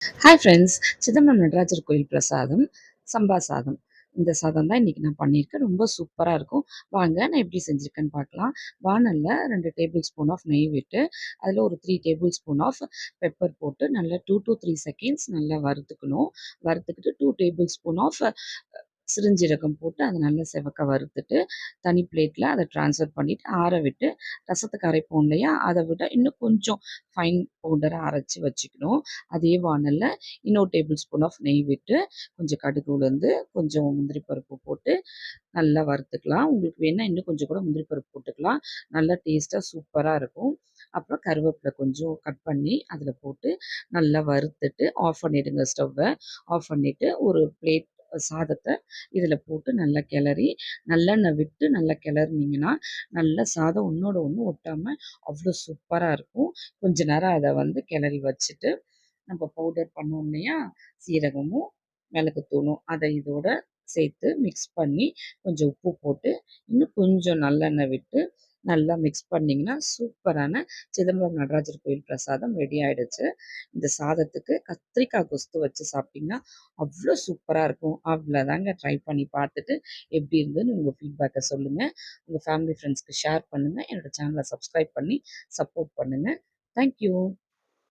Hi friends, Chidambaram Natarajar கோயில் பிரசாதம் சம்பா சாதம். இந்த சாதம் தான் இன்றைக்கி நான் பண்ணியிருக்கேன். ரொம்ப சூப்பராக இருக்கும். வாங்க நான் எப்படி செஞ்சுருக்கேன்னு பார்க்கலாம். வானல்ல 2 டேபிள் ஸ்பூன் ஆஃப் நெய் விட்டு, அதில் ஒரு 3 டேபிள் ஸ்பூன் ஆஃப் பெப்பர் போட்டு நல்லா 2 to 3 செகண்ட்ஸ் நல்லா வறுத்துக்கணும். வறுத்துக்கிட்டு 2 டேபிள் ஸ்பூன் ஆஃப் சிறுஞ்சீரகம் போட்டு அதை நல்லா செவக்க வறுத்துட்டு தனி பிளேட்டில் அதை ட்ரான்ஸ்ஃபர் பண்ணிவிட்டு ஆற விட்டு ரசத்துக்கு அரைப்போம் இல்லையா, அதை விட இன்னும் கொஞ்சம் ஃபைன் பவுடரை அரைச்சி வச்சுக்கணும். அதே வானல்ல இன்னொரு டேபிள் ஸ்பூன் ஆஃப் நெய் விட்டு கொஞ்சம் கடுகு உளுந்து கொஞ்சம் முந்திரி பருப்பு போட்டு நல்லா வறுத்துக்கலாம். உங்களுக்கு வேணால் இன்னும் கொஞ்சம் கூட முந்திரி பருப்பு போட்டுக்கலாம். நல்லா டேஸ்ட்டாக சூப்பராக இருக்கும். அப்புறம் கருவேப்பிலை கொஞ்சம் கட் பண்ணி அதில் போட்டு நல்லா வறுத்துட்டு ஆஃப் பண்ணிவிடுங்க ஸ்டவ்வை. ஆஃப் பண்ணிவிட்டு ஒரு பிளேட் சாதத்தை இதில் போட்டு நல்லா கிளறி நல்லெண்ணெய் விட்டு நல்லா கிளறினீங்கன்னா நல்ல சாதம் ஒன்றோட ஒன்று ஒட்டாமல் அவ்வளோ சூப்பராக இருக்கும். கொஞ்ச நேரம் அதை வந்து கிளறி வச்சுட்டு நம்ம பவுடர் பண்ணோம் இல்லையா, சீரகமும் மிளகுத்தூளும் அதை இதோட சேர்த்து மிக்ஸ் பண்ணி கொஞ்சம் உப்பு போட்டு இன்னும் கொஞ்சம் நல்லெண்ணெய் விட்டு நல்லா மிக்ஸ் பண்ணிங்கன்னா சூப்பரான சிதம்பரம் நடராஜர் கோயில் பிரசாதம் ரெடி ஆகிடுச்சு. இந்த சாதத்துக்கு கத்திரிக்காய் கொஸ்து வச்சு சாப்பிட்டிங்கன்னா அவ்வளோ சூப்பராக இருக்கும். அவ்வளோதாங்க, ட்ரை பண்ணி பார்த்துட்டு எப்படி இருந்ததுன்னு உங்கள் ஃபீட்பேக்கை சொல்லுங்கள். உங்கள் ஃபேமிலி ஃப்ரெண்ட்ஸ்க்கு ஷேர் பண்ணுங்கள். என்னோடய சேனலை சப்ஸ்கிரைப் பண்ணி சப்போர்ட் பண்ணுங்கள். தேங்க்யூ.